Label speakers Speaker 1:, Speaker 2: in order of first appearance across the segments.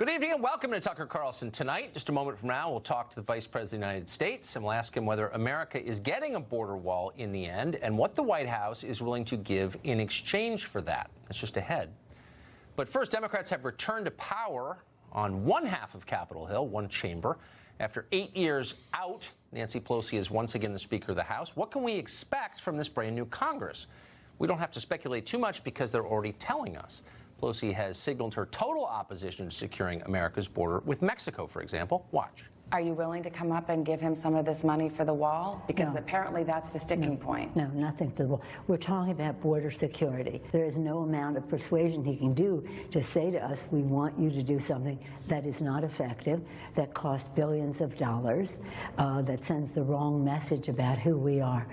Speaker 1: Good evening and welcome to Tucker Carlson Tonight. Just a moment from now, we'll talk to the Vice President of the United States and we'll ask him whether America is getting a border wall in the end and what the White House is willing to give in exchange for that. That's just ahead. But first, Democrats have returned to power on one half of Capitol Hill, one chamber. After 8 years out, Nancy Pelosi is once again the Speaker of the House. What can we expect from this brand new Congress? We don't have to speculate too much because they're already telling us. Pelosi has signaled her total opposition to securing America's border with Mexico, for example. Watch.
Speaker 2: Are you willing to come up and give him some of this money for the wall? Because apparently that's the sticking point.
Speaker 3: No, nothing for the wall. We're talking about border security. There is no amount of persuasion he can do to say to us, we want you to do something that is not effective, that costs billions of dollars, that sends the wrong message about who we are.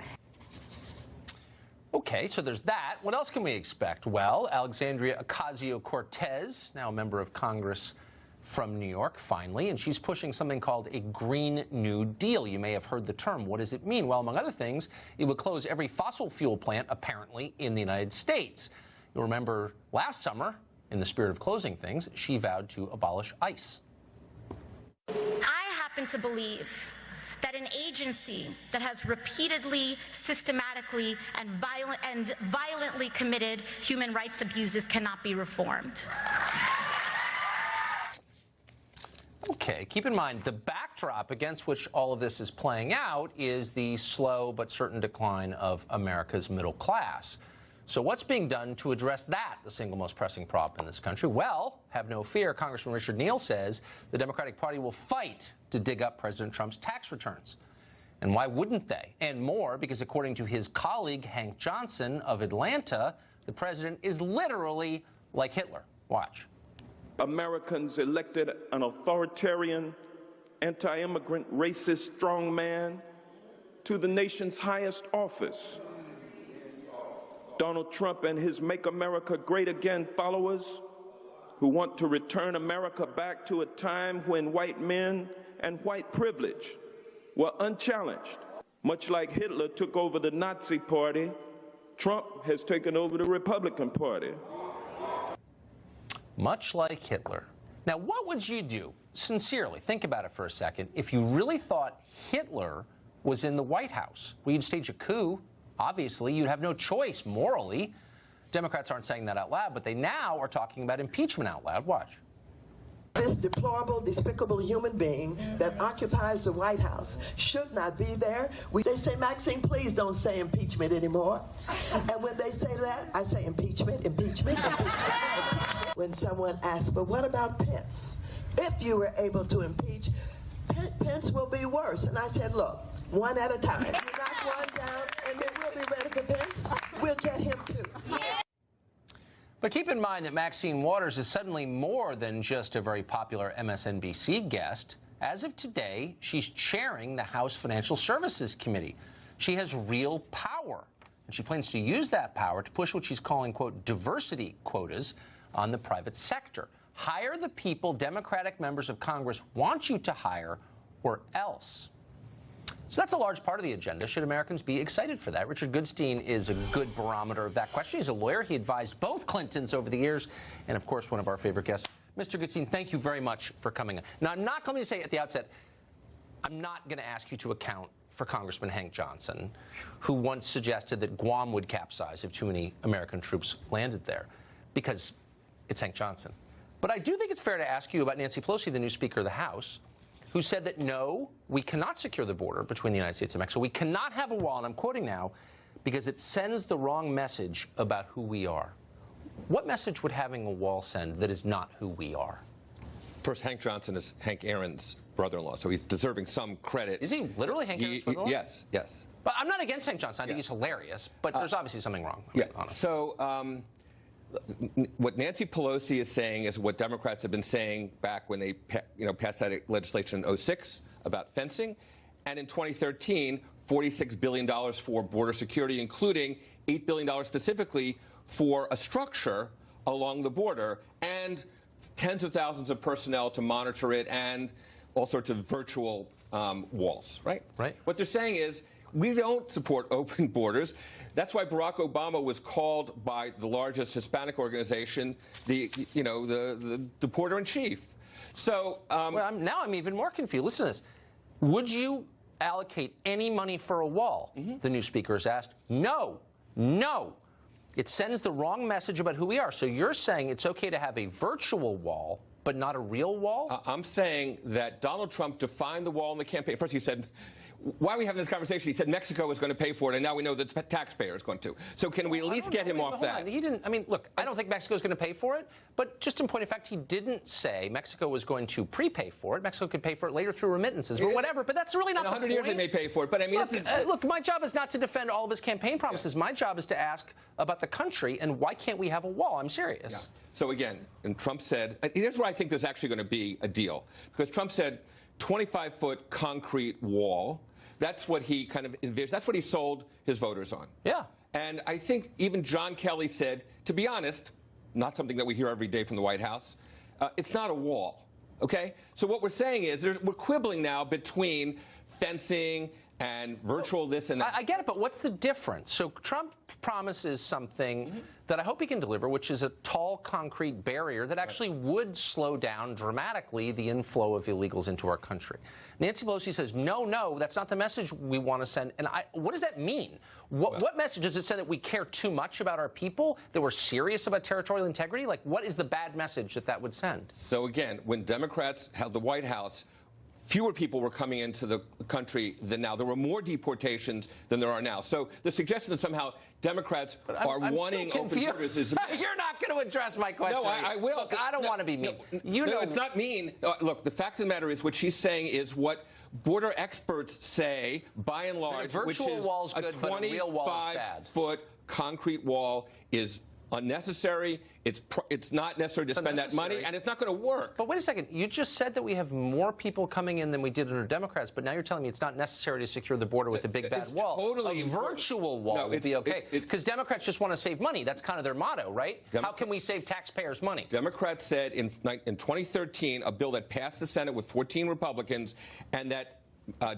Speaker 1: Okay, so there's that. What else can we expect? Well, Alexandria Ocasio-Cortez, now a member of Congress from New York, finally, and she's pushing something called a Green New Deal. You may have heard the term. What does it mean? Well, among other things, it would close every fossil fuel plant, apparently, in the United States. You'll remember last summer, in the spirit of closing things, she vowed to abolish ICE.
Speaker 4: I happen to believe that an agency that has repeatedly, systematically, and violently committed human rights abuses cannot be reformed.
Speaker 1: Okay, keep in mind, the backdrop against which all of this is playing out is the slow but certain decline of America's middle class. So what's being done to address that, the single most pressing problem in this country? Well, have no fear. Congressman Richard Neal says the Democratic Party will fight to dig up President Trump's tax returns. And why wouldn't they? And more, because according to his colleague, Hank Johnson of Atlanta, the president is literally like Hitler. Watch.
Speaker 5: Americans elected an authoritarian, anti-immigrant, racist strongman to the nation's highest office. Donald Trump and his Make America Great Again followers who want to return America back to a time when white men and white privilege were unchallenged. Much like Hitler took over the Nazi Party, Trump has taken over the Republican Party.
Speaker 1: Much like Hitler. Now, what would you do, sincerely, think about it for a second, if you really thought Hitler was in the White House? Well, you'd stage a coup. Obviously, you'd have no choice morally. Democrats aren't saying that out loud, but they now are talking about impeachment out loud. Watch.
Speaker 6: This deplorable, despicable human being that occupies the White House should not be there. They say, Maxine, please don't say impeachment anymore. And when they say that, I say impeachment, impeachment, impeachment. When someone asks, but what about Pence? If you were able to impeach, Pence will be worse. And I said, look, one at a time. You knock one down, and then we'll be ready for Pence. We'll get him too.
Speaker 1: But keep in mind that Maxine Waters is suddenly more than just a very popular MSNBC guest. As of today, she's chairing the House Financial Services Committee. She has real power, and she plans to use that power to push what she's calling, quote, diversity quotas on the private sector. Hire the people Democratic members of Congress want you to hire, or else. So that's a large part of the agenda. Should Americans be excited for that? Richard Goodstein is a good barometer of that question. He's a lawyer. He advised both Clintons over the years, and of course, one of our favorite guests. Mr. Goodstein, thank you very much for coming in. Now, I'm not going to say at the outset, I'm not going to ask you to account for Congressman Hank Johnson, who once suggested that Guam would capsize if too many American troops landed there, because it's Hank Johnson. But I do think it's fair to ask you about Nancy Pelosi, the new Speaker of the House, who said that, no, we cannot secure the border between the United States and Mexico. We cannot have a wall, and I'm quoting now, because it sends the wrong message about who we are. What message would having a wall send that is not who we are?
Speaker 7: First, Hank Johnson is Hank Aaron's brother-in-law, so he's deserving some credit.
Speaker 1: Is he literally Hank Aaron's brother-in-law?
Speaker 7: Yes, yes.
Speaker 1: But I'm not against Hank Johnson. I think he's hilarious, but there's obviously something wrong.
Speaker 7: So what Nancy Pelosi is saying is what Democrats have been saying back when they passed that legislation in 2006 about fencing, and in 2013, $46 billion for border security, including $8 billion specifically for a structure along the border and tens of thousands of personnel to monitor it and all sorts of virtual walls, right?
Speaker 1: Right.
Speaker 7: What they're saying is, we don't support open borders. That's why Barack Obama was called by the largest Hispanic organization the deporter-in-chief. So
Speaker 1: well, now I'm even more confused. Listen to this. Would you allocate any money for a wall? The new speaker has asked. No. No. It sends the wrong message about who we are. So you're saying it's okay to have a virtual wall, but not a real wall?
Speaker 7: I'm saying that Donald Trump defined the wall in the campaign. First, he said, why are we having this conversation? He said Mexico was going to pay for it, and now we know the taxpayer is going to. So can we at least get him off that?
Speaker 1: He didn't. I mean, look, I don't think Mexico is going to pay for it, but just in point of fact, he didn't say Mexico was going to prepay for it. Mexico could pay for it later through remittances or whatever, but that's really not the point.
Speaker 7: In 100 years they may pay for it, but I mean,
Speaker 1: look, my job is not to defend all of his campaign promises. My job is to ask about the country and why can't we have a wall? I'm serious.
Speaker 7: Yeah. So again, and Trump said, here's where I think there's actually going to be a deal, because Trump said 25-foot concrete wall. That's what he kind of envisioned. That's what he sold his voters on.
Speaker 1: Yeah.
Speaker 7: And I think even John Kelly said, to be honest, not something that we hear every day from the White House, it's not a wall. Okay? So what we're saying is we're quibbling now between fencing and virtual this and that.
Speaker 1: I get it, but what's the difference? So Trump promises something that I hope he can deliver, which is a tall concrete barrier that actually would slow down dramatically the inflow of illegals into our country. Nancy Pelosi says, no, that's not the message we want to send. And what does that mean? What message does it send? That we care too much about our people? That we're serious about territorial integrity? Like, what is the bad message that would send?
Speaker 7: So again, when Democrats held the White House, fewer people were coming into the country than now. There were more deportations than there are now. So the suggestion that somehow Democrats are wanting open borders is...
Speaker 1: You're not going to address my question.
Speaker 7: No, I will.
Speaker 1: Look, I don't want to be mean.
Speaker 7: No, it's not mean. Look, the fact of the matter is what she's saying is what border experts say, by and large, which is a 25-foot concrete wall is unnecessary. It's not necessary to spend that money, and it's not going to work.
Speaker 1: But wait a second. You just said that we have more people coming in than we did under Democrats, but now you're telling me it's not necessary to secure the border with a big bad wall.
Speaker 7: Totally
Speaker 1: a virtual wall would be okay. Because Democrats just want to save money. That's kind of their motto, right? How can we save taxpayers' money?
Speaker 7: Democrats said in 2013, a bill that passed the Senate with 14 Republicans, and that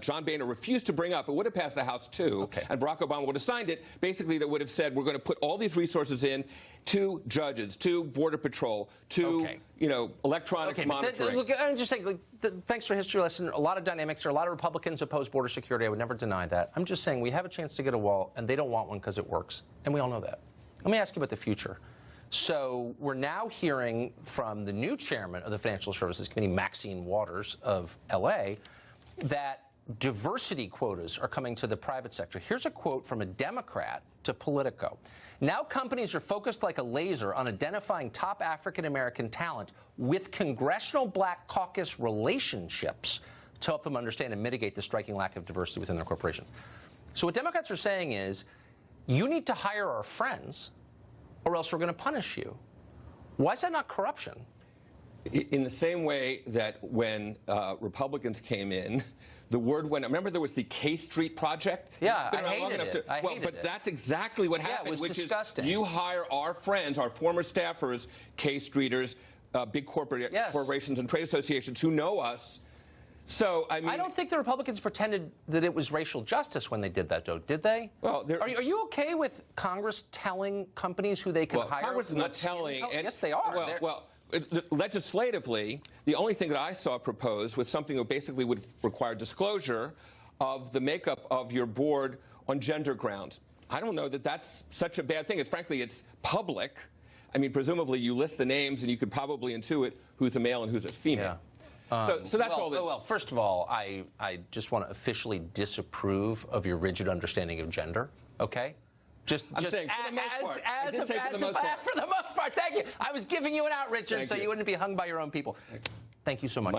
Speaker 7: John Boehner refused to bring up. It would have passed the House, too, and Barack Obama would have signed it. Basically, that would have said we're going to put all these resources in to judges, to Border Patrol, to, electronic monitoring.
Speaker 1: Look, I'm just saying, thanks for history lesson. A lot of dynamics. There are a lot of Republicans oppose border security. I would never deny that. I'm just saying we have a chance to get a wall, and they don't want one because it works. And we all know that. Let me ask you about the future. So we're now hearing from the new chairman of the Financial Services Committee, Maxine Waters of L.A., that diversity quotas are coming to the private sector. Here's a quote from a Democrat to Politico. Now companies are focused like a laser on identifying top African-American talent with Congressional Black Caucus relationships to help them understand and mitigate the striking lack of diversity within their corporations. So what Democrats are saying is, you need to hire our friends or else we're going to punish you. Why is that not corruption?
Speaker 7: In the same way that when Republicans came in, the word went. Remember, there was the K Street Project.
Speaker 1: Yeah, I hated it.
Speaker 7: But that's exactly what happened.
Speaker 1: It was disgusting.
Speaker 7: You hire our friends, our former staffers, K Streeters, big corporations and trade associations who know us. So I mean,
Speaker 1: I don't think the Republicans pretended that it was racial justice when they did that, though, did they?
Speaker 7: Well,
Speaker 1: are you okay with Congress telling companies who they can hire?
Speaker 7: Congress is not telling.
Speaker 1: Yes, they are.
Speaker 7: Legislatively, the only thing that I saw proposed was something that basically would require disclosure of the makeup of your board on gender grounds. I don't know that that's such a bad thing. Frankly, it's public. I mean, presumably you list the names and you could probably intuit who's a male and who's a female.
Speaker 1: Yeah.
Speaker 7: So that's all.
Speaker 1: Well, first of all, I just want to officially disapprove of your rigid understanding of gender. Okay.
Speaker 7: I'm saying for the most part.
Speaker 1: For the most part, thank you. I was giving you an out, Richard, so you wouldn't be hung by your own people. Thank you so much.